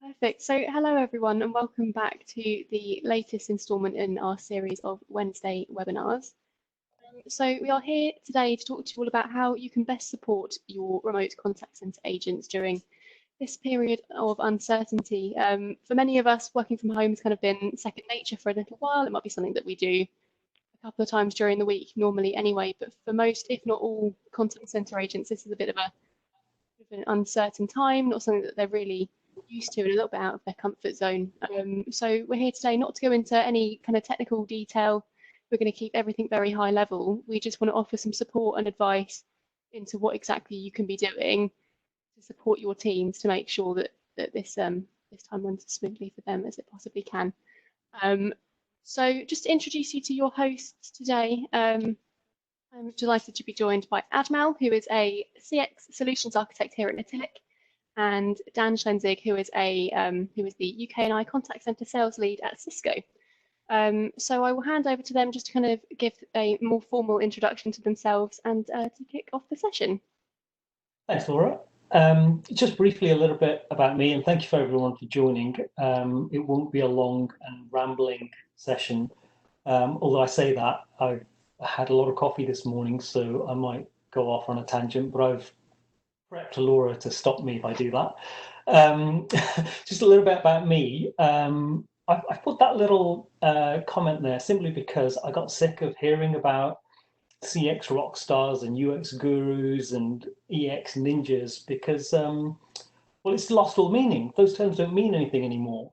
Perfect. So, hello everyone, and welcome back to the latest instalment in our series of Wednesday webinars. So, we are here today to talk to you all about how you can best support your remote contact centre agents during this period of uncertainty. For many of us, working from home has kind of been second nature for a little while. It might be something that we do a couple of times during the week normally anyway, but for most, if not all, contact centre agents, this is a bit of an uncertain time, not something that they're really used to and a little bit out of their comfort zone. So we're here today not to go into any kind of technical detail. We're going to keep everything very high level. We just want to offer some support and advice into what exactly you can be doing to support your teams to make sure that this time runs as smoothly for them as it possibly can. So just to introduce you to your hosts today, I'm delighted to be joined by Ajmal, who is a CX solutions architect here at Natilik, and Dan Schlenzig, who is the UK&I contact center sales lead at Cisco. So I will hand over to them just to kind of give a more formal introduction to themselves and to kick off the session. Thanks, Laura. Just briefly a little bit about me, and thank you for everyone for joining. It won't be a long and rambling session, although I say that I've had a lot of coffee this morning, so I might go off on a tangent, but I've prepped Laura to stop me if I do that. Just a little bit about me. I've put that little comment there simply because I got sick of hearing about CX rock stars and UX gurus and EX ninjas because, well, it's lost all meaning. Those terms don't mean anything anymore.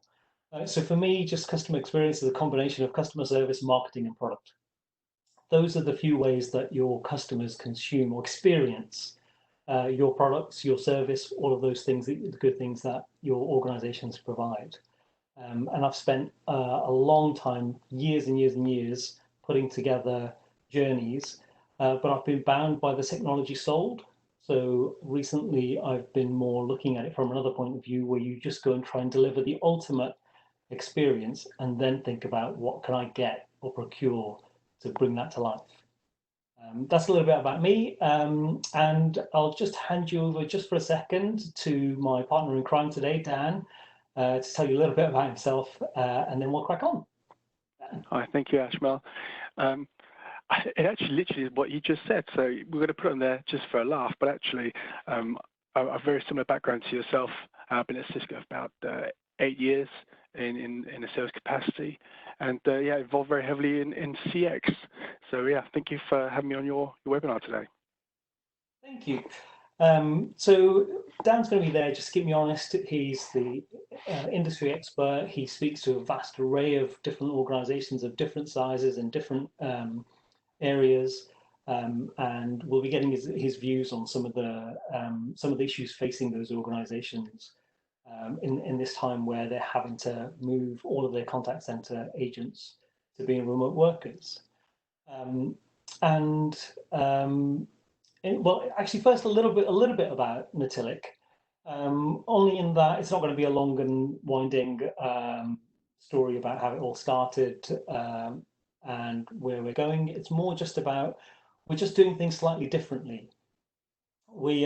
So for me, just customer experience is a combination of customer service, marketing, and product. Those are the few ways that your customers consume or experience your products, your service, all of those things, the good things that your organizations provide. And I've spent a long time, years and years and years, putting together journeys, but I've been bound by the technology sold. So recently I've been more looking at it from another point of view, where you just go and try and deliver the ultimate experience and then think about what can I get or procure to bring that to life. That's a little bit about me, and I'll just hand you over just for a second to my partner in crime today, Dan, to tell you a little bit about himself, and then we'll crack on. Hi, thank you, Ajmal. It actually literally is what you just said, so we're going to put it on there just for a laugh, but actually a very similar background to yourself. I've been at Cisco for about 8 years in a sales capacity, and yeah, involved very heavily in CX. So yeah, thank you for having me on your webinar today. Thank you. So Dan's going to be there, just to keep me honest. He's the industry expert. He speaks to a vast array of different organizations of different sizes and different areas, and we'll be getting his views on some of the issues facing those organizations in this time where they're having to move all of their contact center agents to being remote workers. Well, actually, first a little bit about Natilik, only in that it's not going to be a long and winding story about how it all started and where we're going. It's more just about we're just doing things slightly differently. We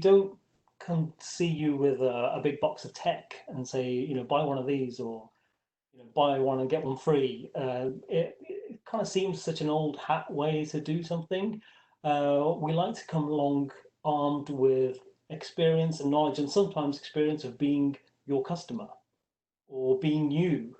don't come see you with a big box of tech and say, you know, buy one of these, or buy one and get one free. It kind of seems such an old hat way to do something. We like to come along armed with experience and knowledge, and sometimes experience of being your customer or being you,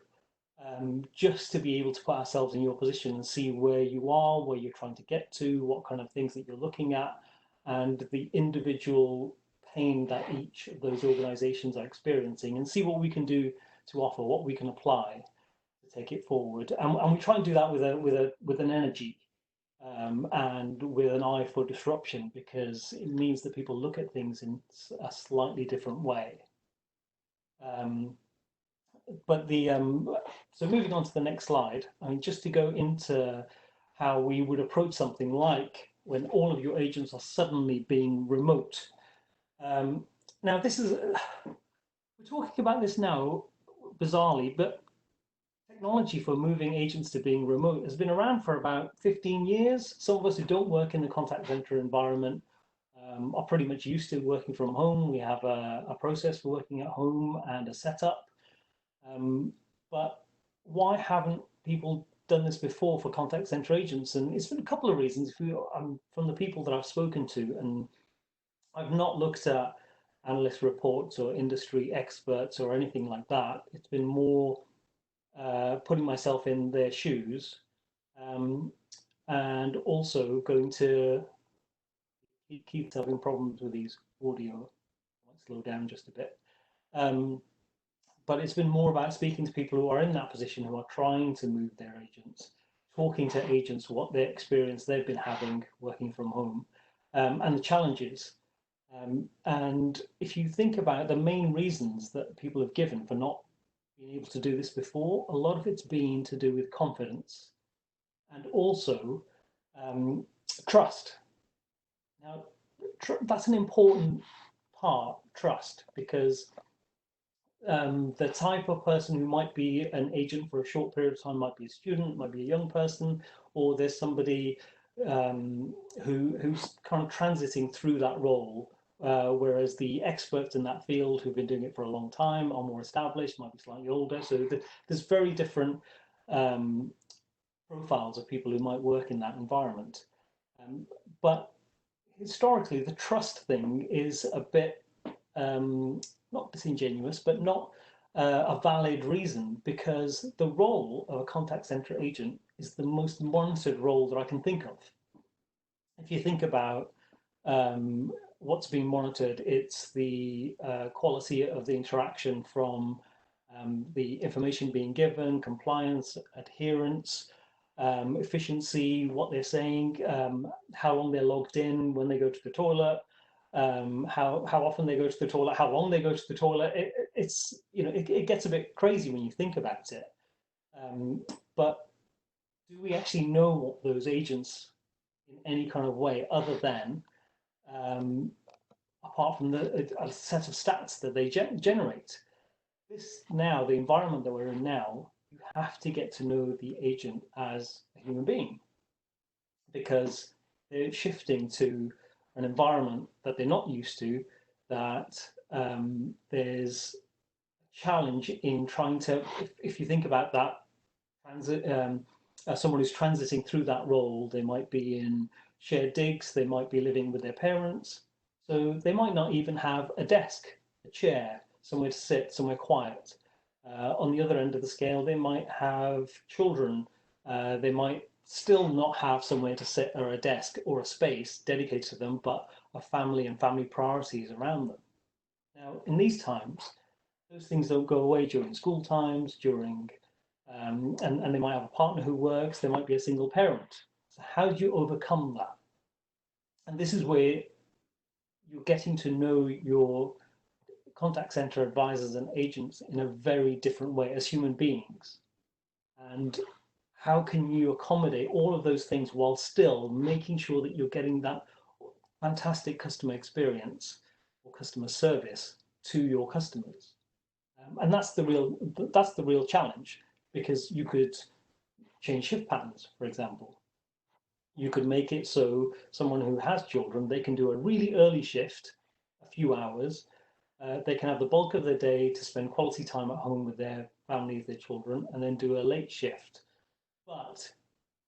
just to be able to put ourselves in your position and see where you are, where you're trying to get to, what kind of things that you're looking at, and the individual pain that each of those organizations are experiencing, and see what we can do to offer, what we can apply to take it forward. And we try and do that with an energy. And with an eye for disruption, because it means that people look at things in a slightly different way. So moving on to the next slide, I mean, just to go into how we would approach something like when all of your agents are suddenly being remote. Now, this is, we're talking about this now bizarrely, but technology for moving agents to being remote has been around for about 15 years. Some of us who don't work in the contact center environment are pretty much used to working from home. We have a process for working at home and a setup. But why haven't people done this before for contact center agents? And it's been a couple of reasons. From the people that I've spoken to, and I've not looked at analyst reports or industry experts or anything like that. It's been more putting myself in their shoes, and also going to keep having problems with these audio. I might slow down just a bit. But it's been more about speaking to people who are in that position, who are trying to move their agents, talking to agents, what their experience they've been having working from home, and the challenges. And if you think about the main reasons that people have given for not being able to do this before, a lot of it's been to do with confidence and also trust. Now, that's an important part, trust, because the type of person who might be an agent for a short period of time might be a student, might be a young person, or there's somebody who's kind of transiting through that role, whereas the experts in that field who've been doing it for a long time are more established, might be slightly older. So there's very different profiles of people who might work in that environment. But historically, the trust thing is a bit not disingenuous, but not a valid reason, because the role of a contact center agent is the most monitored role that I can think of. If you think about what's being monitored, it's the quality of the interaction from the information being given, compliance, adherence, efficiency, what they're saying, how long they're logged in when they go to the toilet, how often they go to the toilet, how long they go to the toilet. It gets a bit crazy when you think about it. But do we actually know what those agents in any kind of way, other than apart from a set of stats that they generate? The environment that we're in now, you have to get to know the agent as a human being, because they're shifting to an environment that they're not used to, that there's a challenge in trying to, if you think about that, someone who's transiting through that role, they might be in shared digs, they might be living with their parents, so they might not even have a desk, a chair, somewhere to sit, somewhere quiet. On the other end of the scale, they might have children, they might still not have somewhere to sit or a desk or a space dedicated to them, but a family and family priorities around them. Now, in these times, those things don't go away during school times, during, and they might have a partner who works, they might be a single parent. So how do you overcome that? And this is where you're getting to know your contact center advisors and agents in a very different way as human beings. And how can you accommodate all of those things while still making sure that you're getting that fantastic customer experience or customer service to your customers? And that's the real challenge, because you could change shift patterns, for example. You could make it so someone who has children, they can do a really early shift, a few hours. They can have the bulk of their day to spend quality time at home with their families, their children, and then do a late shift. But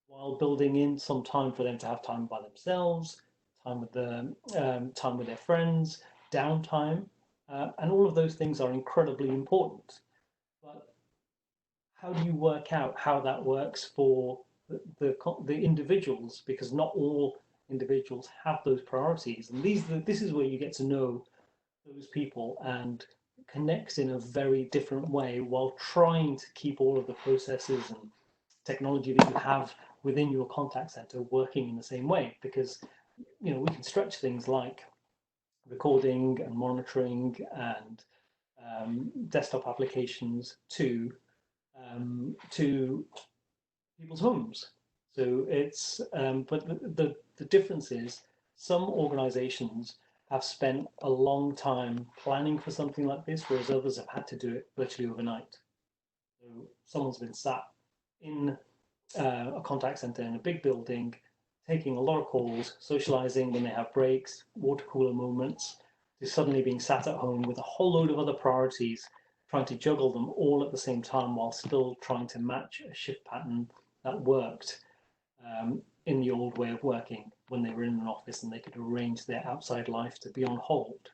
while building in some time for them to have time by themselves, time with their friends, downtime, and all of those things are incredibly important. But how do you work out how that works for the individuals? Because not all individuals have those priorities, and this is where you get to know those people and connect in a very different way, while trying to keep all of the processes and technology that you have within your contact center working in the same way. Because we can stretch things like recording and monitoring and desktop applications to people's homes. So it's but the difference is, some organizations have spent a long time planning for something like this, whereas others have had to do it virtually overnight. So someone's been sat in a contact center in a big building taking a lot of calls, socializing when they have breaks, water cooler moments, to suddenly being sat at home with a whole load of other priorities, trying to juggle them all at the same time while still trying to match a shift pattern that worked in the old way of working when they were in an office and they could arrange their outside life to be on hold.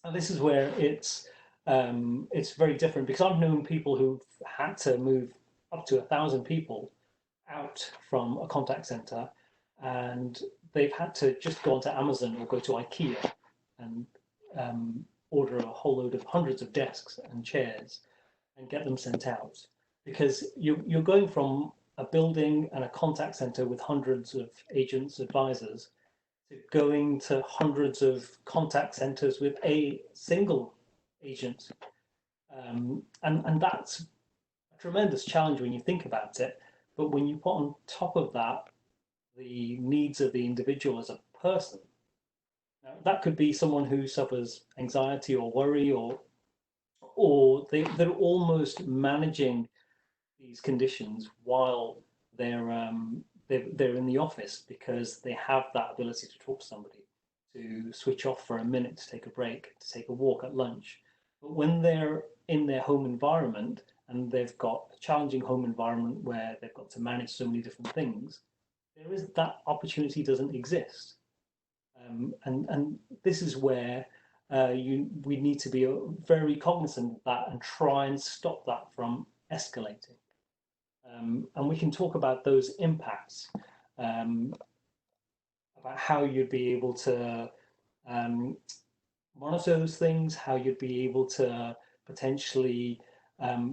And this is where it's very different, because I've known people who've had to move up to 1,000 people out from a contact center, and they've had to just go onto Amazon or go to IKEA and order a whole load of hundreds of desks and chairs and get them sent out, because you're going from a building and a contact center with hundreds of agents, advisors, to going to hundreds of contact centers with a single agent. And that's a tremendous challenge when you think about it. But when you put on top of that the needs of the individual as a person, now, that could be someone who suffers anxiety or worry, or they're almost managing these conditions while they're in the office, because they have that ability to talk to somebody, to switch off for a minute, to take a break, to take a walk at lunch. But when they're in their home environment and they've got a challenging home environment where they've got to manage so many different things, there is that opportunity doesn't exist. And this is where we need to be very cognizant of that and try and stop that from escalating. And we can talk about those impacts, about how you'd be able to monitor those things, how you'd be able to potentially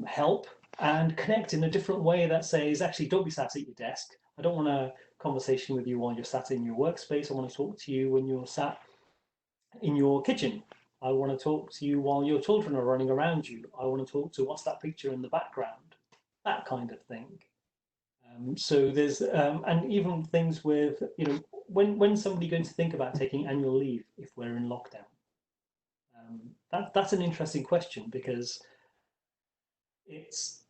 help and connect in a different way that says, actually, don't be sat at your desk. I don't want a conversation with you while you're sat in your workspace. I want to talk to you when you're sat in your kitchen. I want to talk to you while your children are running around you. I want to talk to what's that picture in the background, that kind of thing. So there's, and even things with, when's somebody going to think about taking annual leave if we're in lockdown? That's an interesting question, because it's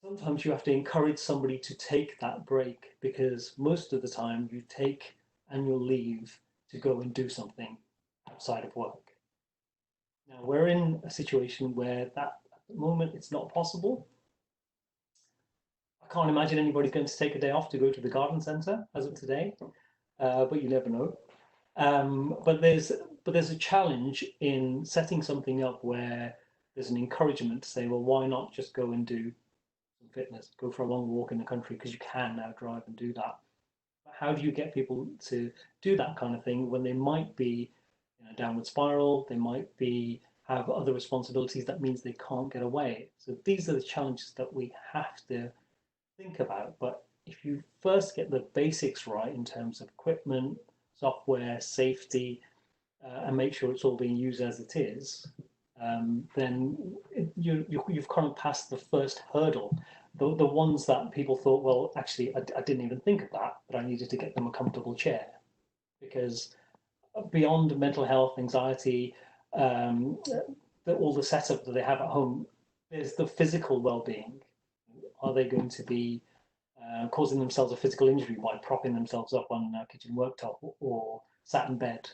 sometimes you have to encourage somebody to take that break, because most of the time you take annual leave to go and do something outside of work. Now we're in a situation where that at the moment it's not possible. I can't imagine anybody's going to take a day off to go to the garden centre as of today, but you never know. But there's a challenge in setting something up where there's an encouragement to say, well, why not just go and do some fitness, go for a long walk in the country, because you can now drive and do that. But how do you get people to do that kind of thing when they might be in a downward spiral, they might have other responsibilities that means they can't get away? So these are the challenges that we have to think about. But if you first get the basics right in terms of equipment, software, safety, and make sure it's all being used as it is, then you've kind of passed the first hurdle. The ones that people thought, well, actually, I didn't even think of that, but I needed to get them a comfortable chair. Because beyond mental health, anxiety, all the setup that they have at home, there's the physical well-being. Are they going to be causing themselves a physical injury by propping themselves up on a kitchen worktop or sat in bed?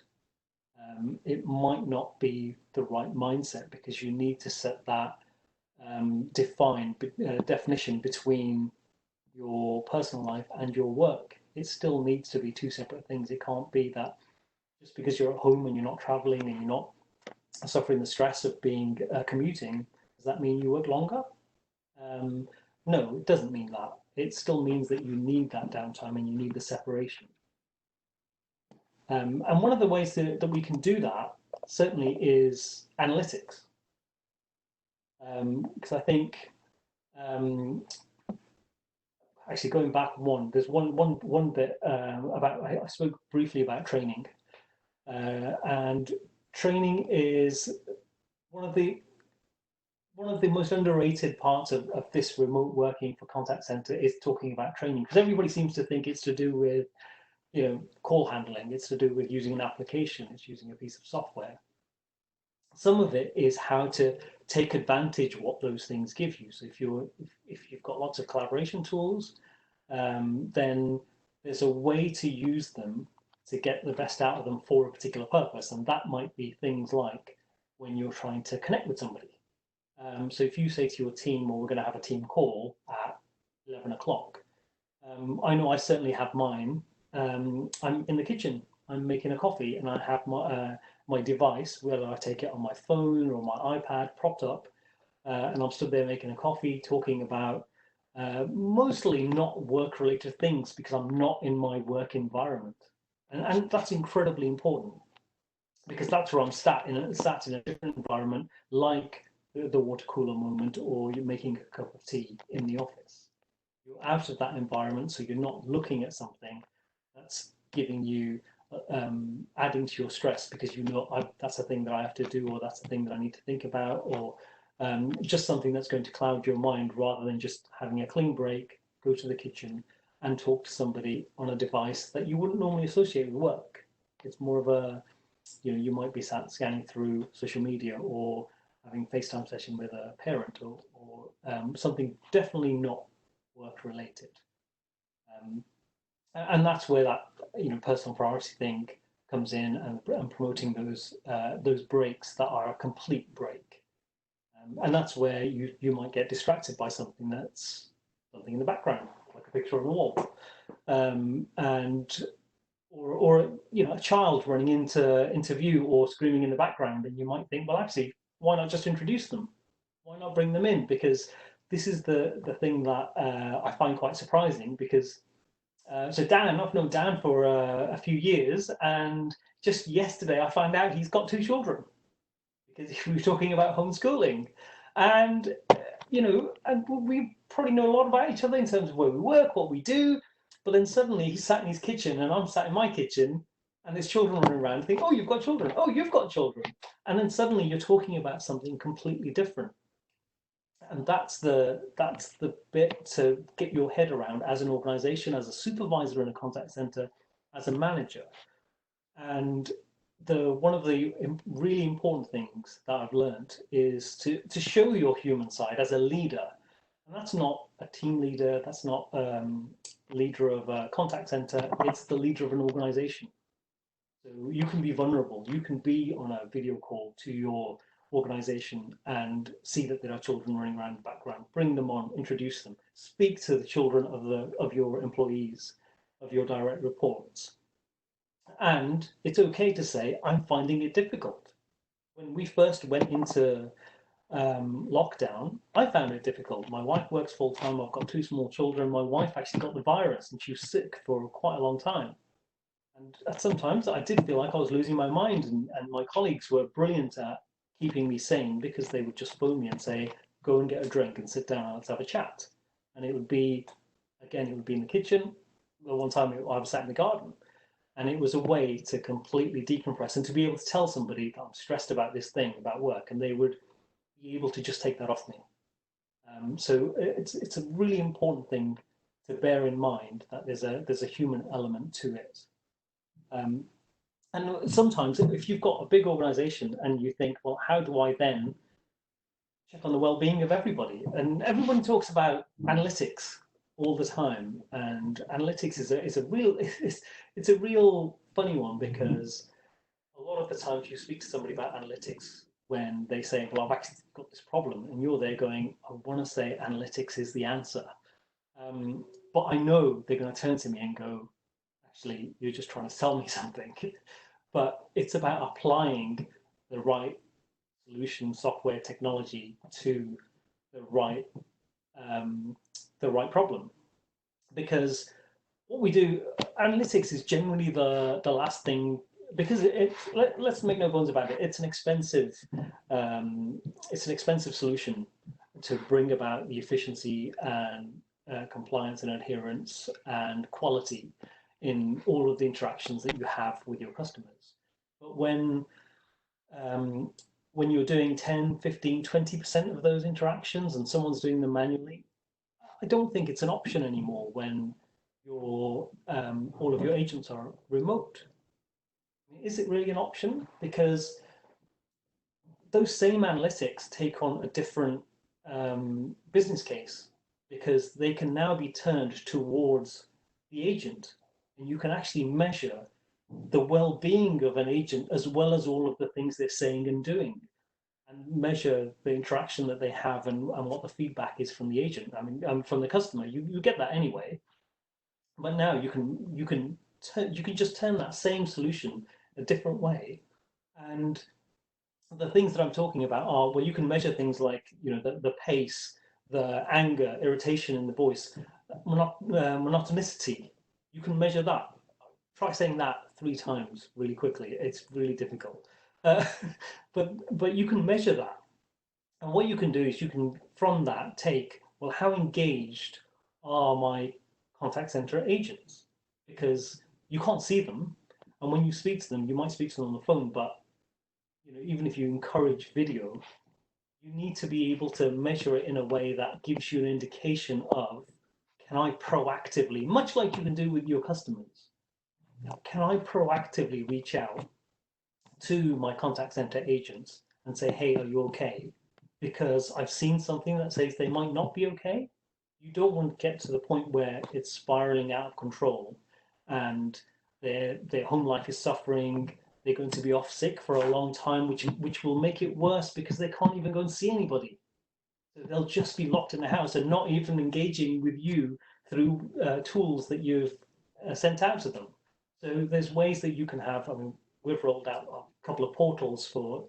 It might not be the right mindset, because you need to set that definition between your personal life and your work. It still needs to be two separate things. It can't be that just because you're at home and you're not traveling and you're not suffering the stress of being commuting, does that mean you work longer? No, it doesn't mean that. It still means that you need that downtime and you need the separation. And one of the ways that we can do that certainly is analytics. Because I think, actually going back there's one bit about, I spoke briefly about training. And training is one of the most underrated parts of this remote working for contact center, is talking about training, because everybody seems to think it's to do with call handling, it's to do with using an application, it's using a piece of software. Some of it is how to take advantage of what those things give you. So if you've got lots of collaboration tools, then there's a way to use them to get the best out of them for a particular purpose. And that might be things like when you're trying to connect with somebody. So if you say to your team, well, we're going to have a team call at 11 o'clock, I know I certainly have mine. I'm in the kitchen, I'm making a coffee, and I have my device, whether I take it on my phone or my iPad, propped up, and I'm stood there making a coffee, talking about mostly not work-related things because I'm not in my work environment. And that's incredibly important because that's where I'm sat in a different environment, like the water cooler moment, or you're making a cup of tea in the office. You're out of that environment, so you're not looking at something that's giving you, adding to your stress because you know that's a thing that I have to do, or that's a thing that I need to think about, or just something that's going to cloud your mind rather than just having a clean break, go to the kitchen and talk to somebody on a device that you wouldn't normally associate with work. It's more of a, you might be scanning through social media or having a FaceTime session with a parent or something definitely not work related. And that's where that personal priority thing comes in, and promoting those breaks that are a complete break. And that's where you might get distracted by something in the background, like a picture on the wall, or a child running into view or screaming in the background, and you might think, well, actually, why not just introduce them? Why not bring them in? Because this is the thing that I find quite surprising. Because so Dan, I've known Dan for a few years, and just yesterday I found out he's got 2 children, because we were talking about homeschooling, and and we probably know a lot about each other in terms of where we work, what we do. But then suddenly he's sat in his kitchen and I'm sat in my kitchen, and there's children running around. Think, oh, you've got children. Oh, you've got children. And then suddenly you're talking about something completely different. And that's the bit to get your head around as an organization, as a supervisor in a contact center, as a manager. And one of the really important things that I've learned is to show your human side as a leader. And that's not a team leader, that's not leader of a contact center, it's the leader of an organization. So you can be vulnerable, you can be on a video call to your organization and see that there are children running around in the background, bring them on, introduce them, speak to the children of your employees, of your direct reports. And it's okay to say, I'm finding it difficult. When we first went into lockdown, I found it difficult. My wife works full time. I've got 2 small children. My wife actually got the virus and she was sick for quite a long time. And sometimes I did feel like I was losing my mind, and my colleagues were brilliant at keeping me sane, because they would just phone me and say, go and get a drink and sit down and let's have a chat. And it would be in the kitchen. The one time I was sat in the garden. And it was a way to completely decompress and to be able to tell somebody that I'm stressed about this thing, about work, and they would be able to just take that off me. So it's a really important thing to bear in mind, that there's a human element to it. And sometimes if you've got a big organization and you think, well, how do I then check on the well-being of everybody? And everyone talks about analytics all the time, and analytics is a real funny one, because a lot of the times you speak to somebody about analytics when they say, well, I've actually got this problem, and you're there going, I want to say analytics is the answer, but I know they're going to turn to me and go, actually, you're just trying to sell me something. But it's about applying the right solution, software, technology to the right problem. Because what we do, analytics is generally the last thing, because let's make no bones about it, it's an expensive solution to bring about the efficiency and compliance and adherence and quality in all of the interactions that you have with your customers. But when you're doing 10, 15, 20% of those interactions and someone's doing them manually, I don't think it's an option anymore when all of your agents are remote. Is it really an option? Because those same analytics take on a different business case, because they can now be turned towards the agent. and you can actually measure the well-being of an agent as well as all of the things they're saying and doing, and measure the interaction that they have and what the feedback is from the agent. I mean, from the customer. You get that anyway, but now you can just turn that same solution a different way. And the things that I'm talking about are where you can measure things like, you know, the pace, the anger, irritation in the voice, monotonicity. You can measure that. Try saying that 3 times really quickly. It's really difficult. But you can measure that. And what you can do is you can, from that, take, well, how engaged are my contact center agents? Because you can't see them. And when you speak to them, you might speak to them on the phone, but you know, even if you encourage video, you need to be able to measure it in a way that gives you an indication of, can I proactively, much like you can do with your customers, can I proactively reach out to my contact center agents and say, hey, are you okay? Because I've seen something that says they might not be okay. You don't want to get to the point where it's spiraling out of control and their home life is suffering. They're going to be off sick for a long time, which will make it worse because they can't even go and see anybody. So they'll just be locked in the house and not even engaging with you through tools that you've sent out to them. So there's ways that you can have, I mean, we've rolled out a couple of portals for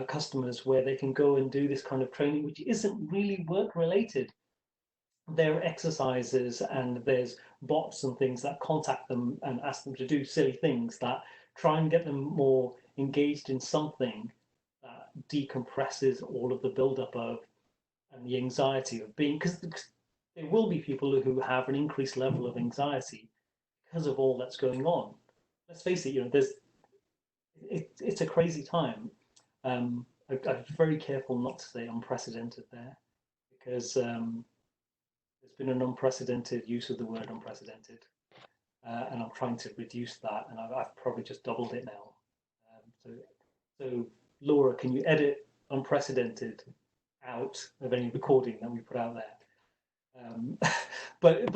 customers where they can go and do this kind of training, which isn't really work related. There are exercises and there's bots and things that contact them and ask them to do silly things that try and get them more engaged in something that decompresses all of the buildup of and the anxiety of being, because there will be people who have an increased level of anxiety because of all that's going on. Let's face it, you know, it's a crazy time. I'm very careful not to say unprecedented there, because there's been an unprecedented use of the word unprecedented, and I'm trying to reduce that, and I've probably just doubled it now. So Laura, can you edit unprecedented out of any recording that we put out there? But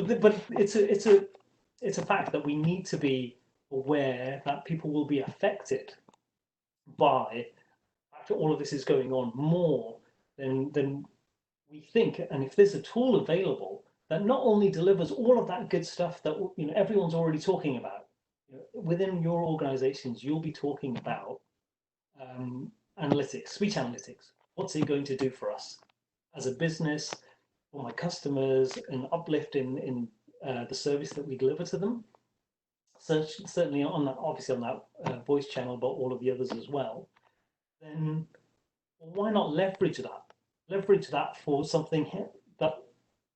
it's a fact that we need to be aware that people will be affected by, after all of this is going on, more than we think. And if there's a tool available that not only delivers all of that good stuff that, you know, everyone's already talking about, you know, within your organizations, you'll be talking about analytics, speech analytics. What's it going to do for us as a business, for my customers, an uplift in the service that we deliver to them? Certainly on that, obviously on that voice channel, but all of the others as well. Then why not leverage that? Leverage that for something that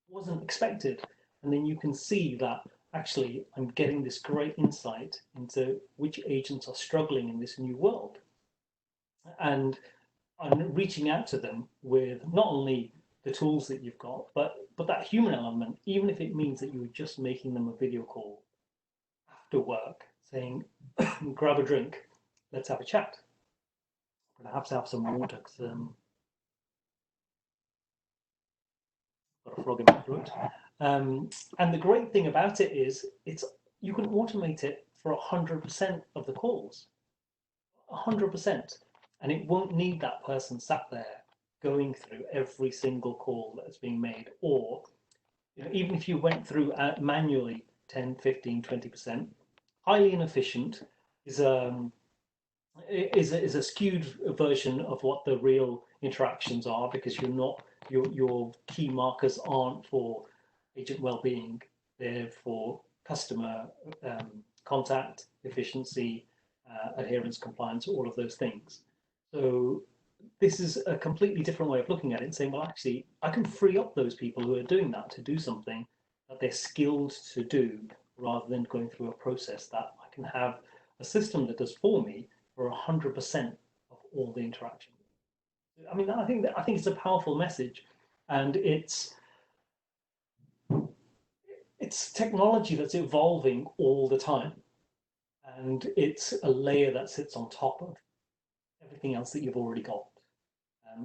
wasn't expected, and then you can see that actually I'm getting this great insight into which agents are struggling in this new world, and I'm reaching out to them with not only the tools that you've got, but that human element, even if it means that you're just making them a video call after work, saying, grab a drink, let's have a chat. I'm gonna have to have some water because got a frog in my throat. And the great thing about it is you can automate it for 100% of the calls, 100%, and it won't need that person sat there going through every single call that's being made. Or, you know, even if you went through manually 10, 15, 20%, highly inefficient, is a skewed version of what the real interactions are, because your key markers aren't for agent well-being, they're for customer contact, efficiency, adherence, compliance, all of those things. So this is a completely different way of looking at it and saying, well, actually, I can free up those people who are doing that to do something that they're skilled to do, rather than going through a process that I can have a system that does for me for 100% of all the interaction. I mean, I think it's a powerful message, and it's technology that's evolving all the time, and it's a layer that sits on top of everything else that you've already got.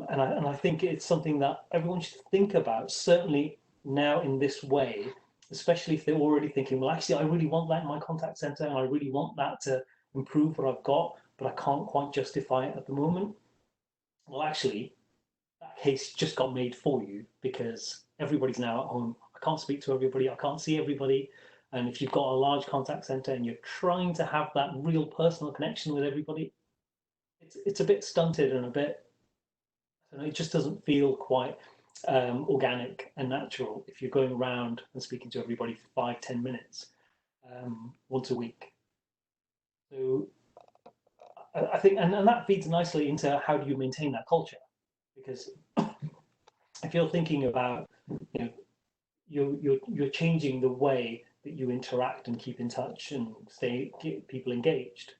And I think it's something that everyone should think about, certainly now in this way, especially if they're already thinking, well, actually, I really want that in my contact center, and I really want that to improve what I've got, but I can't quite justify it at the moment. Well, actually, that case just got made for you because everybody's now at home. I can't speak to everybody. I can't see everybody. And if you've got a large contact center and you're trying to have that real personal connection with everybody, it's a bit stunted and a bit, I don't know, it just doesn't feel quite organic and natural if you're going around and speaking to everybody for 5-10 minutes once a week. So I think, and that feeds nicely into how do you maintain that culture? Because if you're thinking about, you know, you're changing the way that you interact and keep in touch and get people engaged,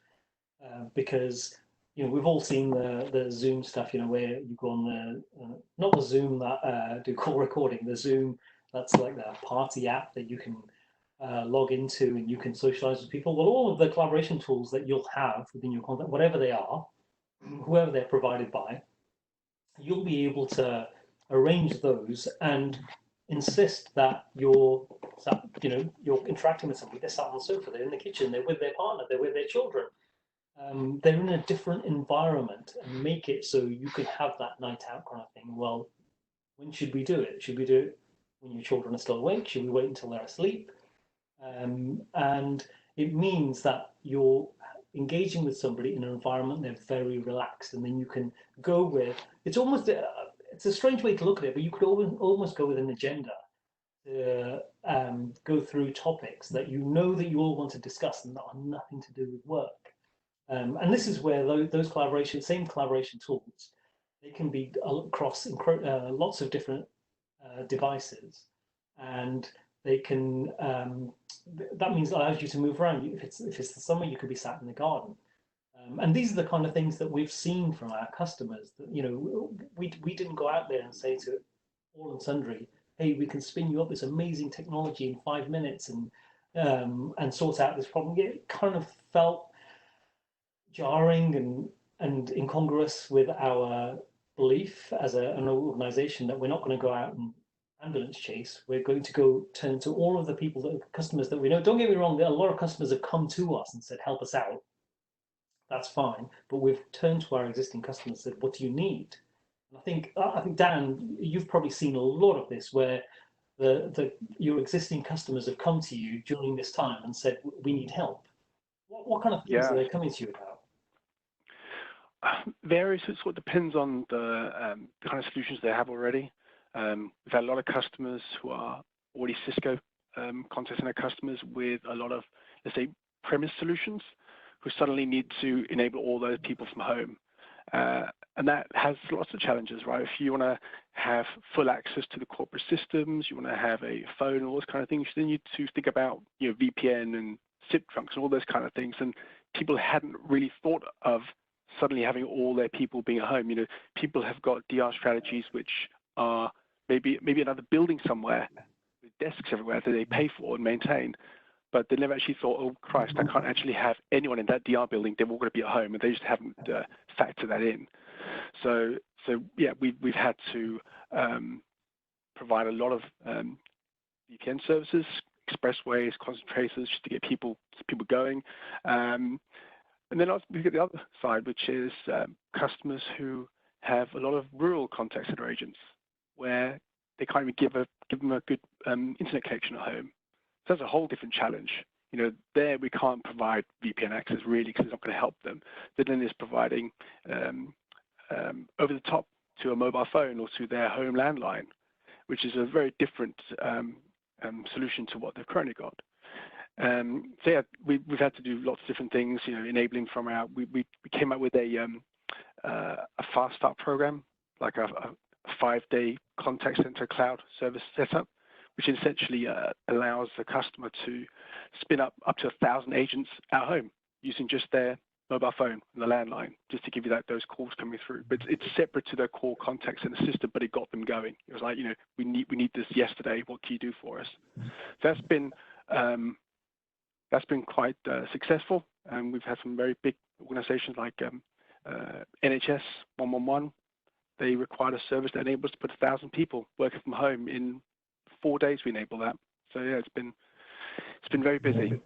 because we've all seen the Zoom stuff, where you go on the not the Zoom that do call recording, the Zoom that's like the party app that you can log into and you can socialize with people. Well, all of the collaboration tools that you'll have within your content, whatever they are, whoever they're provided by, you'll be able to arrange those and insist that you're interacting with somebody. They're sat on the sofa, they're in the kitchen, they're with their partner, they're with their children. They're in a different environment, and make it so you can have that night out kind of thing. Well, when should we do it? Should we do it when your children are still awake? Should we wait until they're asleep? And it means that you're engaging with somebody in an environment they're very relaxed, and then you can go with, it's almost, it's a strange way to look at it, but you could almost go with an agenda to go through topics that you know that you all want to discuss and that are nothing to do with work. And this is where those same collaboration tools, they can be across lots of different devices, and they can, that means it allows you to move around. If it's the summer, you could be sat in the garden. And these are the kind of things that we've seen from our customers. That, we didn't go out there and say to all and sundry, hey, we can spin you up this amazing technology in 5 minutes and sort out this problem. It kind of felt jarring and incongruous with our belief as an organization that we're not going to go out and ambulance chase. We're going to go turn to all of the customers that we know. Don't get me wrong, a lot of customers have come to us and said, help us out. That's fine. But we've turned to our existing customers and said, what do you need? And I think, Dan, you've probably seen a lot of this where your existing customers have come to you during this time and said, we need help. What kind of things are they coming to you about? Varies. It sort of depends on the kind of solutions they have already. We've had a lot of customers who are already Cisco contact center customers with a lot of, let's say, premise solutions, who suddenly need to enable all those people from home. And that has lots of challenges, right? If you want to have full access to the corporate systems, you want to have a phone, all those kind of things, then you need to think about VPN and SIP trunks and all those kind of things. And people hadn't really thought of suddenly having all their people being at home. People have got DR strategies which are maybe another building somewhere with desks everywhere that they pay for and maintain, but they never actually thought, oh Christ, I can't actually have anyone in that DR building. They're all going to be at home, and they just haven't factored that in. So yeah, we've had to provide a lot of VPN services, expressways, concentrators, just to get people going. And then we get the other side, which is customers who have a lot of rural contact center agents where they can't even give them a good internet connection at home. So that's a whole different challenge. There we can't provide VPN access really because it's not going to help them. But then it's providing over the top to a mobile phone or to their home landline, which is a very different solution to what they've currently got. So yeah, we've had to do lots of different things, enabling from we came up with a fast start program, like a 5-day contact center cloud service setup, which essentially allows the customer to spin up to 1,000 agents at home using just their mobile phone and the landline, just to give you those calls coming through. But it's separate to their core contact center system, but it got them going. It was like, we need this yesterday. What can you do for us? So that's been quite successful, and we've had some very big organizations like NHS 111. They required a service that enables us to put 1,000 people working from home in 4 days. We enable that. So yeah, it's been very busy.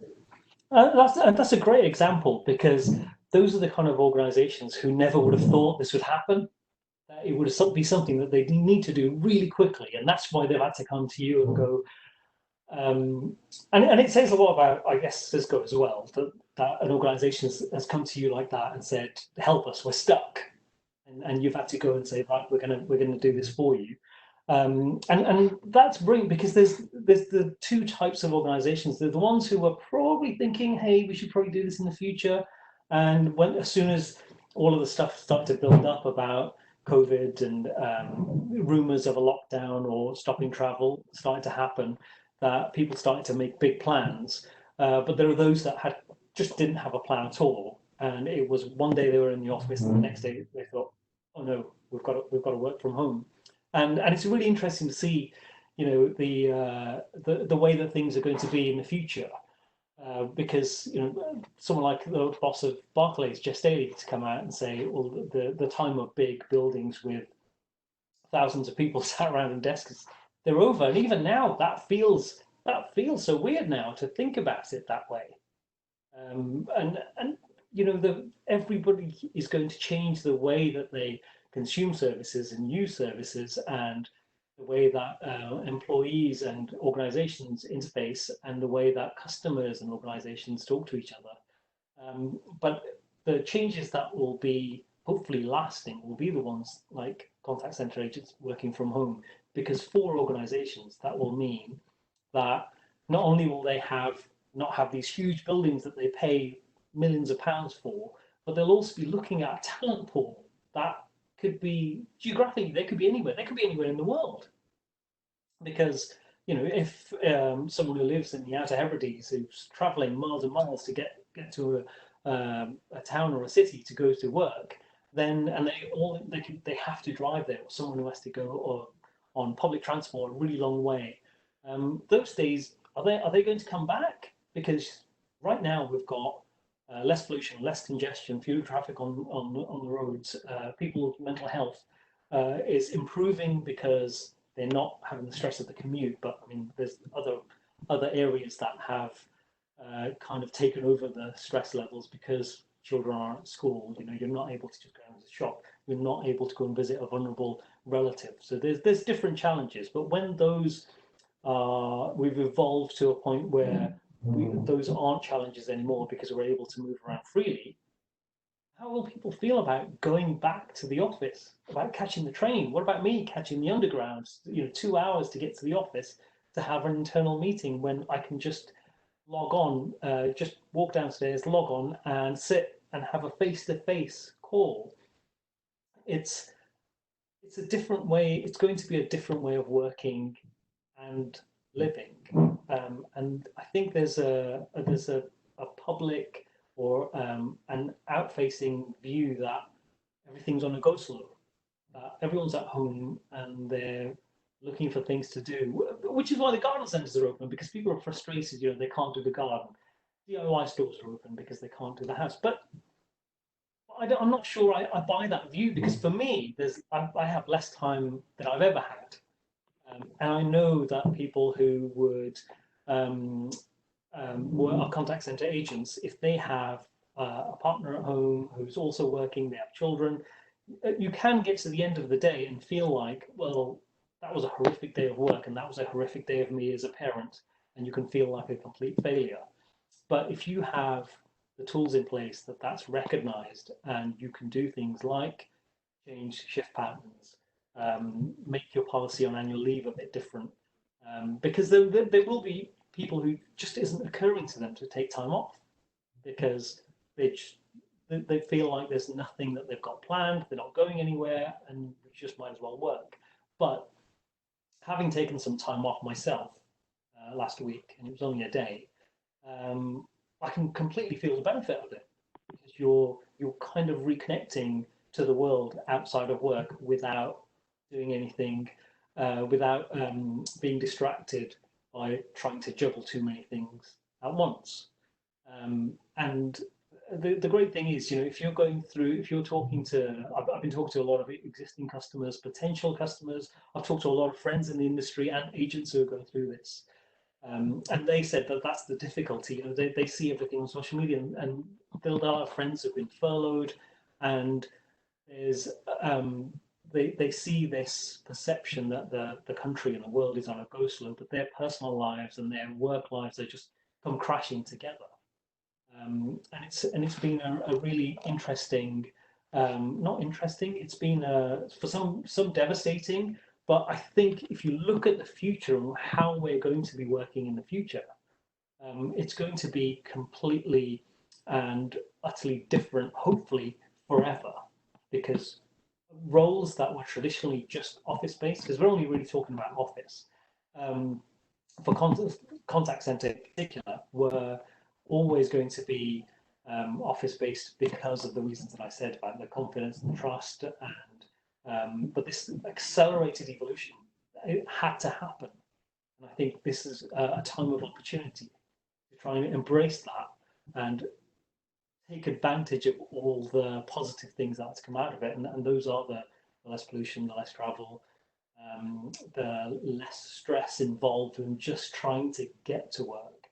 That's a great example, because those are the kind of organisations who never would have thought this would happen. It would be something that they need to do really quickly, and that's why they've had to come to you and go. And it says a lot about, I guess, Cisco as well, that an organisation has come to you like that and said, "Help us, we're stuck," and you've had to go and say, "Right, we're gonna do this for you." And that's brilliant, because there's the two types of organisations. There's the ones who are probably thinking, "Hey, we should probably do this in the future," and as soon as all of the stuff started to build up about COVID and rumours of a lockdown or stopping travel started to happen, that people started to make big plans. But there are those that just didn't have a plan at all, and it was one day they were in the office, and the next day they thought, "Oh no, we've got to work from home." And it's really interesting to see, the way that things are going to be in the future. Because someone like the boss of Barclays, Jess Daly, to come out and say, well, the time of big buildings with thousands of people sat around in desks, they're over. And even now, that feels so weird now to think about it that way. Everybody is going to change the way that they consume services and use services, and the way that employees and organizations interface, and the way that customers and organizations talk to each other. But the changes that will be hopefully lasting will be the ones like contact center agents working from home, because for organizations that will mean that not only will they not have these huge buildings that they pay millions of pounds for, but they'll also be looking at a talent pool that could be geographically, they could be anywhere. They could be anywhere in the world. Because, if someone who lives in the Outer Hebrides, who's traveling miles and miles to get to a town or a city to go to work, then they have to drive there, or someone who has to go on public transport a really long way. Those days, are they going to come back? Because right now we've got less pollution, less congestion, fewer traffic on the roads. People's mental health is improving because they're not having the stress of the commute. But I mean, there's other areas that have kind of taken over the stress levels, because children are at school. You're not able to just go into the shop. You're not able to go and visit a vulnerable relative. So there's different challenges. But when those we've evolved to a point where those aren't challenges anymore, because we're able to move around freely, how will people feel about going back to the office, about catching the train? What about me catching the underground, 2 hours to get to the office to have an internal meeting, when I can just log on, just walk downstairs, log on and sit and have a face-to-face call? It's a different way. It's going to be a different way of working and living, and I think there's a public or an out-facing view that everything's on a go slow, that everyone's at home and they're looking for things to do, which is why the garden centres are open, because people are frustrated, they can't do the garden. DIY stores are open because they can't do the house. But I'm not sure I buy that view, because for me, I have less time than I've ever had. And I know that people who would are contact center agents, if they have a partner at home who's also working, they have children, you can get to the end of the day and feel like, well, that was a horrific day of work, and that was a horrific day of me as a parent, and you can feel like a complete failure. But if you have the tools in place that's recognized, and you can do things like change shift patterns, make your policy on annual leave a bit different, because there will be people who just isn't occurring to them to take time off, because they feel like there's nothing that they've got planned, they're not going anywhere, and we just might as well work. But having taken some time off myself last week, and it was only a day, I can completely feel the benefit of it, because you're kind of reconnecting to the world outside of work without doing anything, without being distracted by trying to juggle too many things at once. And the great thing is, if you're talking to, I've been talking to a lot of existing customers, potential customers. I've talked to a lot of friends in the industry and agents who are going through this. And they said that that's the difficulty. You know, they see everything on social media, and they'll have friends who've been furloughed, and there's they see this perception that the country and the world is on a go slow, but their personal lives and their work lives, they just come crashing together. And it's been a really interesting, not interesting. It's been for some devastating. But I think if you look at the future and how we're going to be working in the future, it's going to be completely and utterly different, hopefully forever, because roles that were traditionally just office-based, because we're only really talking about office, for contact center in particular, were always going to be office-based because of the reasons that I said about the confidence and trust, and but this accelerated evolution, it had to happen. And I think this is a time of opportunity to try and embrace that and take advantage of all the positive things that's come out of it. And those are the less pollution, the less travel, the less stress involved in just trying to get to work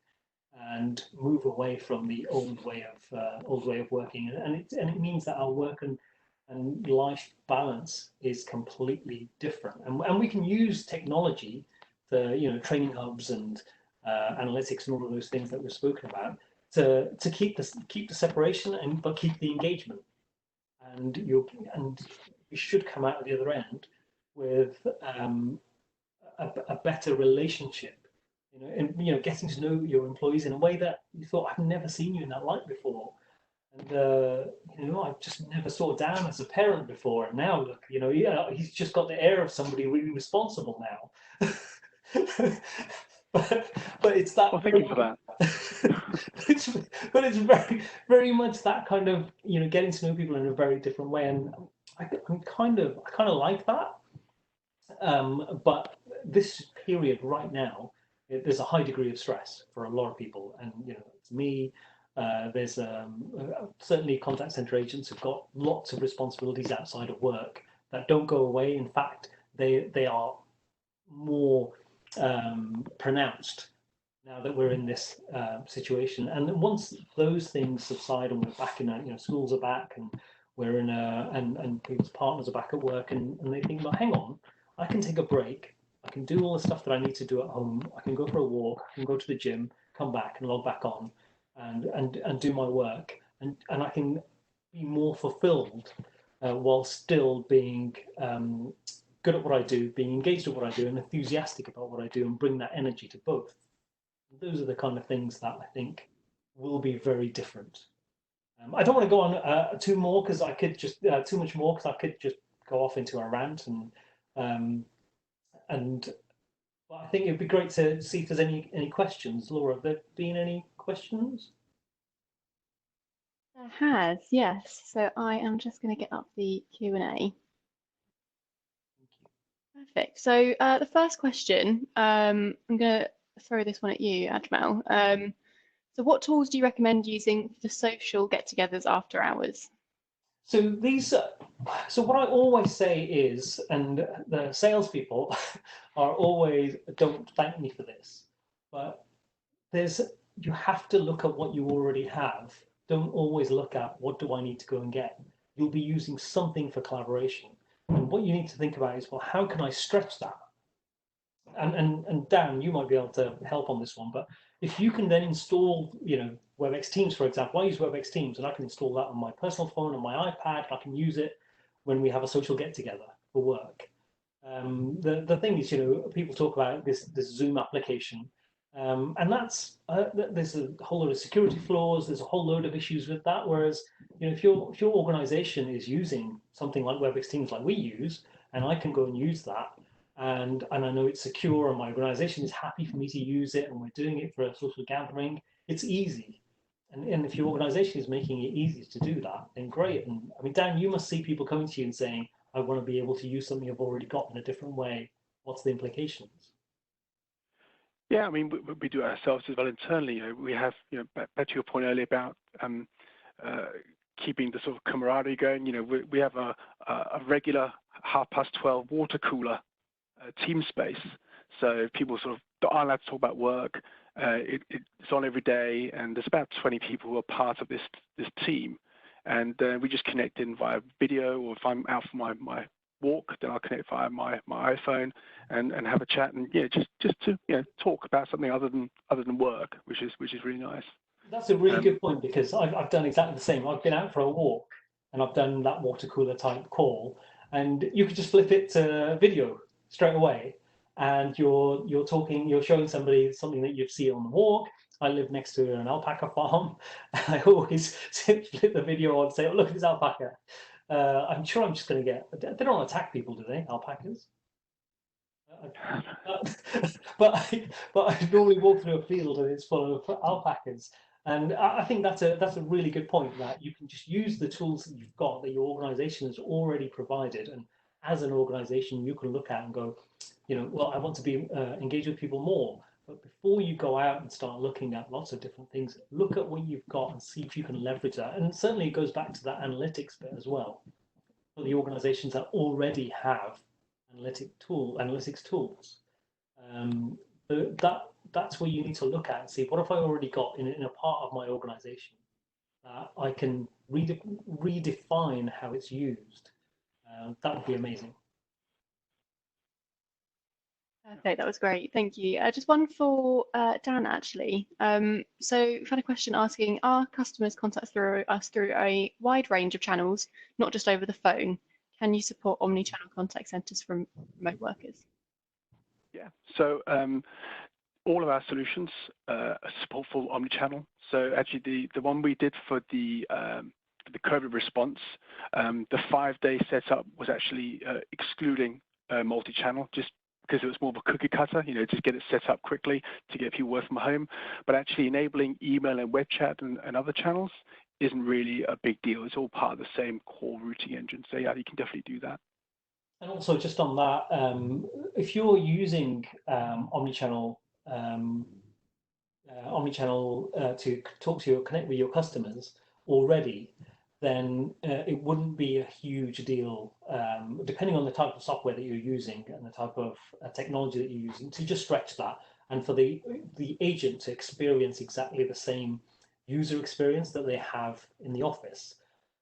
and move away from the old way of working. And it means that our work and life balance is completely different. And we can use technology, the training hubs and analytics and all of those things that we've spoken about, to keep the separation but keep the engagement. And you should come out of the other end with a better relationship. And getting to know your employees in a way that you thought, I've never seen you in that light before. And I've just never saw Dan as a parent before, and now look, he's just got the air of somebody really responsible now. but it's that. Well, thank you for that. but it's very, very much that kind of getting to know people in a very different way, and I kind of like that. But this period right now, there's a high degree of stress for a lot of people, and it's me. There's certainly contact center agents who've got lots of responsibilities outside of work that don't go away. In fact, they are more pronounced now that we're in this situation. And once those things subside and we're back in schools are back and we're in and people's partners are back at work, and they think, well, hang on, I can take a break. I can do all the stuff that I need to do at home. I can go for a walk. I can go to the gym, come back and log back on and do my work. And I can be more fulfilled while still being good at what I do, being engaged at what I do, and enthusiastic about what I do, and bring that energy to both. Those are the kind of things that I think will be very different. I don't want to go on too much more because I could just go off into a rant, but I think it'd be great to see if there's any questions. Laura, have there been any questions? There has, yes. So I am just going to get up the Q&A. Perfect. So the first question, I'm going to throw this one at you, Ajmal. So what tools do you recommend using for social get-togethers after hours? So what I always say is, and the salespeople are always, don't thank me for this, but you have to look at what you already have. Don't always look at what do I need to go and get. You'll be using something for collaboration. And what you need to think about is, well, how can I stretch that? And Dan, you might be able to help on this one, but if you can then install, WebEx Teams, for example, I use WebEx Teams and I can install that on my personal phone, on my iPad, I can use it when we have a social get together for work. The thing is, people talk about this Zoom application, and that's there's a whole load of security flaws. There's a whole load of issues with that. Whereas, if your organization is using something like WebEx Teams, like we use, and I can go and use that, and I know it's secure, and my organization is happy for me to use it, and we're doing it for a social gathering, it's easy. And if your organization is making it easy to do that, then great. And I mean, Dan, you must see people coming to you and saying, I want to be able to use something I've already got in a different way. What's the implications? Yeah, I mean, we do it ourselves as well internally. We have, back to your point earlier about keeping the sort of camaraderie going. We have a regular 12:30 water cooler team space. So people sort of aren't allowed to talk about work. It's on every day, and there's about 20 people who are part of this team, and we just connect in via video, or if I'm out for my walk, then I'll connect via my iPhone and have a chat, and just to talk about something other than work, which is really nice. That's a really good point, because I've done exactly the same. I've been out for a walk and I've done that water cooler type call, and you could just flip it to video straight away, and you're showing somebody something that you've seen on the walk. I live next to an alpaca farm. I always flip the video on and say, oh, look at this alpaca. I'm sure I'm just going to get. They don't attack people, do they? Alpacas. But I normally walk through a field and it's full of alpacas, and I think that's a really good point, that you can just use the tools that you've got, that your organisation has already provided, and as an organisation you can look at and go, well, I want to be engaged with people more. But before you go out and start looking at lots of different things, look at what you've got and see if you can leverage that. And certainly it goes back to that analytics bit as well, for the organisations that already have analytics tools. That's where you need to look at and see, what have I already got in a part of my organisation that I can redefine how it's used. That would be amazing. Perfect, that was great, thank you. Just one for Dan, actually. So we've had a question asking, our customers contact us through a wide range of channels, not just over the phone. Can you support omni-channel contact centres from remote workers? Yeah, so all of our solutions support full omni-channel. So actually the one we did for the COVID response, the 5-day setup was actually excluding multi-channel, just because it was more of a cookie cutter, just get it set up quickly to get people work from home. But actually enabling email and web chat and other channels isn't really a big deal. It's all part of the same core routing engine. So yeah, you can definitely do that. And also, just on that, if you're using omnichannel to talk to connect with your customers already, then it wouldn't be a huge deal, depending on the type of software that you're using and the type of technology that you're using, to just stretch that, and for the agent to experience exactly the same user experience that they have in the office,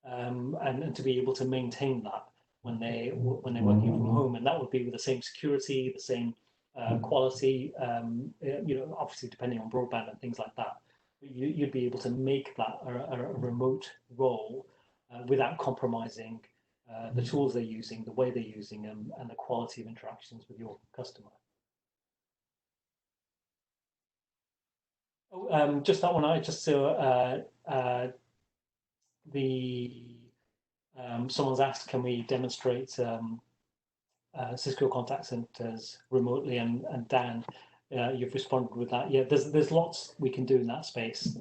and to be able to maintain that when they're working from home, and that would be with the same security, the same quality, obviously depending on broadband and things like that. You'd be able to make that a remote role without compromising the tools they're using, the way they're using them, and the quality of interactions with your customer. Oh, just that one. I just saw someone's asked, can we demonstrate Cisco contact centers remotely? And Dan, you've responded with that. Yeah, there's lots we can do in that space.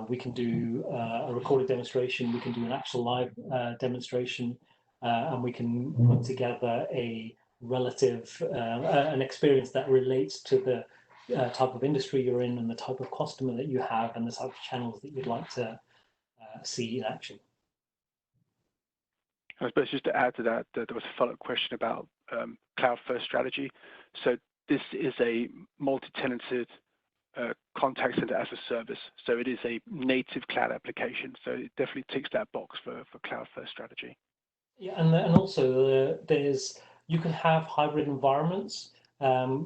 We can do a recorded demonstration. We can do an actual live demonstration, and we can put together a relative an experience that relates to the type of industry you're in, and the type of customer that you have, and the type of channels that you'd like to see in action. I suppose just to add to that, there was a follow-up question about cloud-first strategy. So this is a multi-tenanted contact center as a service. So it is a native cloud application. So it definitely ticks that box for cloud-first strategy. Yeah, and also you can have hybrid environments,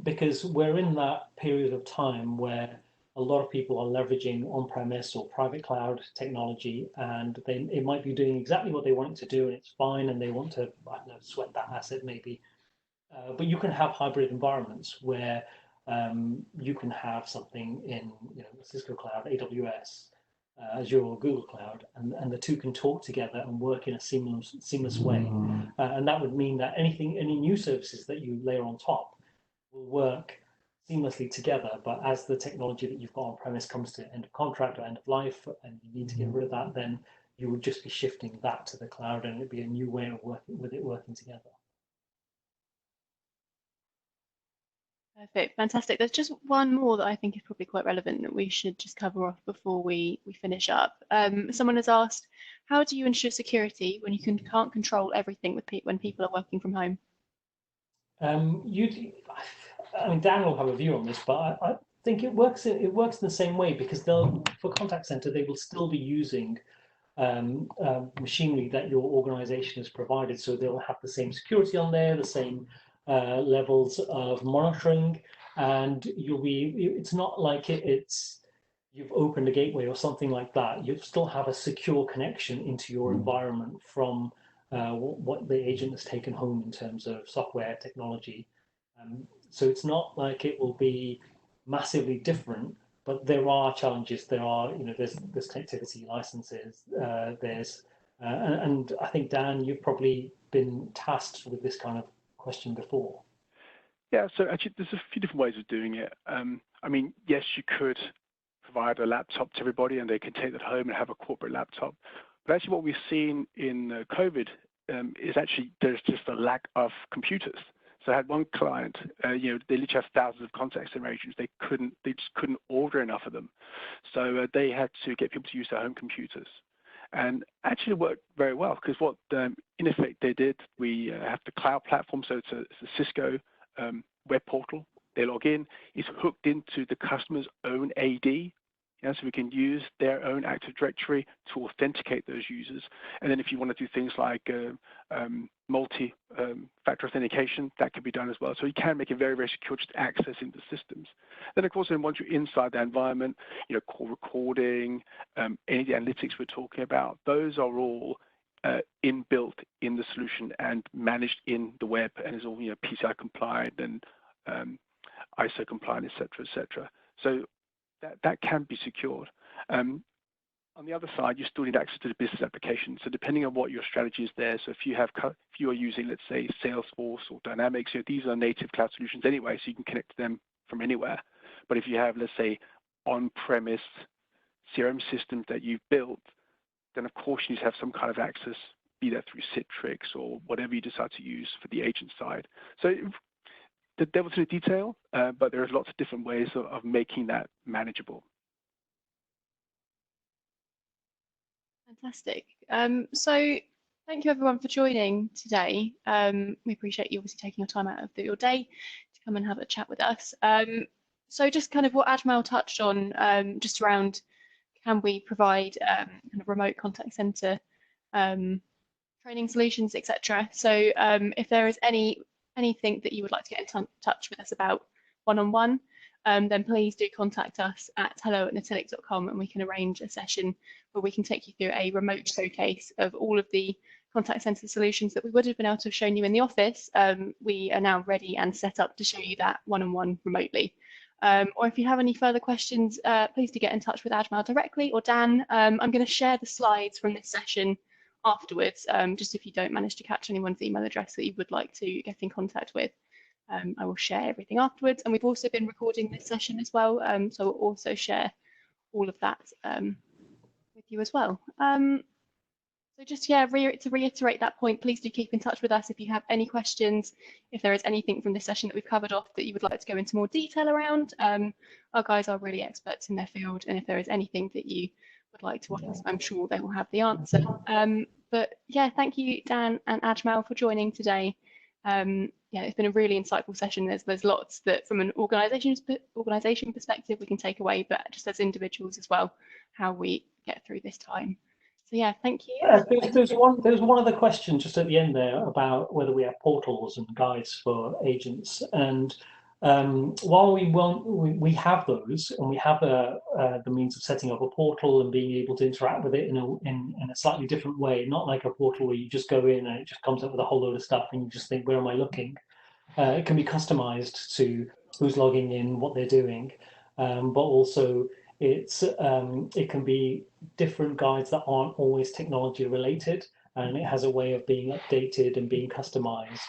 because we're in that period of time where a lot of people are leveraging on-premise or private cloud technology, and it might be doing exactly what they want it to do, and it's fine, and they want to, I don't know, sweat that asset maybe. But you can have hybrid environments where you can have something in Cisco Cloud, AWS, Azure, or Google Cloud, and the two can talk together and work in a seamless way. And that would mean that any new services that you layer on top will work seamlessly together, but as the technology that you've got on premise comes to end of contract or end of life, and you need to get rid of that, then you would just be shifting that to the cloud, and it'd be a new way of working together. Perfect, fantastic. There's just one more that I think is probably quite relevant that we should just cover off before we finish up. Someone has asked, how do you ensure security when you can't control everything when people are working from home? I mean, Dan will have a view on this, but I think it works. It works in the same way, because for contact center, they will still be using machinery that your organization has provided. So they'll have the same security on there, the same levels of monitoring, and it's not like it's you've opened a gateway or something like that. You still have a secure connection into your environment from what the agent has taken home in terms of software technology. So it's not like it will be massively different, but there are challenges. There's connectivity licenses. And I think, Dan, you've probably been tasked with this kind of question before. Yeah, so actually there's a few different ways of doing it. I mean, yes, you could provide a laptop to everybody and they can take that home and have a corporate laptop. But actually what we've seen in COVID is actually there's just a lack of computers. So I had one client, they literally have thousands of contact center agents. They just couldn't order enough of them. So they had to get people to use their home computers. And actually it worked very well, because what in effect they did, we have the cloud platform. So it's a Cisco web portal. They log in, it's hooked into the customer's own AD. So we can use their own Active Directory to authenticate those users. And then if you want to do things like multi-factor authentication, that can be done as well. So you can make it very, very secure just accessing the systems. Then, of course, once you're inside the environment, call recording, any of the analytics we're talking about, those are all inbuilt in the solution and managed in the web, and is all PCI compliant and ISO compliant, et cetera. So that can be secured. On the other side, you still need access to the business application. So depending on what your strategy is there, so if you are using, let's say, Salesforce or Dynamics, these are native cloud solutions anyway, so you can connect to them from anywhere. But if you have, let's say, on-premise CRM systems that you've built, then of course you need to have some kind of access, be that through Citrix or whatever you decide to use for the agent side. So the devil's in the detail, but there's lots of different ways of making that manageable. Fantastic. So thank you everyone for joining today. We appreciate you obviously taking your time out of your day to come and have a chat with us. So just kind of what Ajmal touched on, just around, can we provide kind of remote contact center training solutions, etc. So if there is anything that you would like to get in touch with us about one-on-one, then please do contact us at hello@natilik.com, and we can arrange a session where we can take you through a remote showcase of all of the contact center solutions that we would have been able to have shown you in the office. We are now ready and set up to show you that one-on-one remotely. Or if you have any further questions, please do get in touch with Ajmal directly or Dan. I'm going to share the slides from this session afterwards, just if you don't manage to catch anyone's email address that you would like to get in contact with. I will share everything afterwards, and we've also been recording this session as well, so we'll also share all of that with you as well. So just, to reiterate that point, please do keep in touch with us if you have any questions, if there is anything from this session that we've covered off that you would like to go into more detail around. Our guys are really experts in their field, and if there is anything that you would like to ask, I'm sure they will have the answer. But yeah, thank you, Dan and Ajmal, for joining today. Yeah, it's been a really insightful session. There's lots that from an organisation perspective we can take away, but just as individuals as well, how we get through this time. So yeah, thank you. There's one other question just at the end there about whether we have portals and guides for agents. And while we have those, and we have the means of setting up a portal and being able to interact with it in a slightly different way, not like a portal where you just go in and it just comes up with a whole load of stuff and you just think, where am I looking? It can be customized to who's logging in, what they're doing, but also it can be different guides that aren't always technology related, and it has a way of being updated and being customized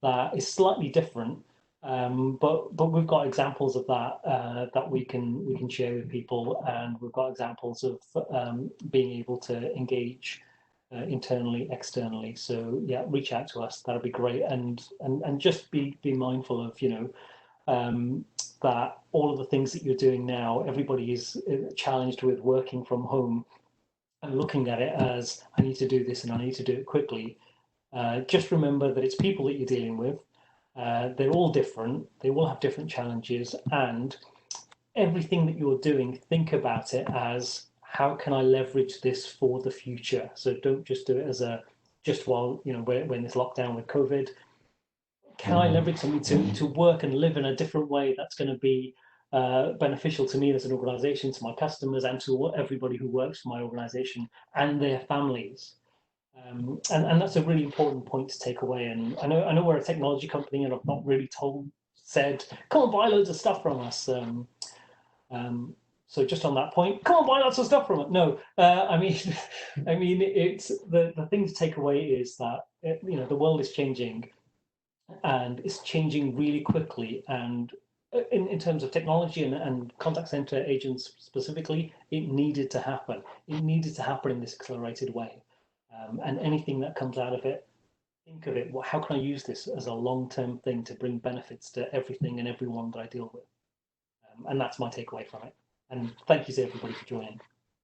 that is slightly different. But we've got examples of that that we can share with people, and we've got examples of being able to engage internally, externally. So yeah, reach out to us. That'll be great, and just be mindful of that all of the things that you're doing now, everybody is challenged with working from home and looking at it as, I need to do this and I need to do it quickly. Just remember that it's people that you're dealing with. They're all different. They all have different challenges, and everything that you're doing, think about it as, how can I leverage this for the future? So don't just do it as a, just while, you know, we're in this lockdown with COVID. Can I leverage something to work and live in a different way that's going to be beneficial to me as an organization, to my customers, and to everybody who works for my organization and their families? And that's a really important point to take away. And I know we're a technology company, and I've not really said, come on, buy loads of stuff from us. So just on that point, come on, buy lots of stuff from it. No, I mean, it's the thing to take away is that you know, the world is changing, and it's changing really quickly. And in terms of technology and contact center agents specifically, it needed to happen. It needed to happen in this accelerated way. And anything that comes out of it, think of it, well, how can I use this as a long-term thing to bring benefits to everything and everyone that I deal with? And that's my takeaway from it. And thank you to everybody for joining.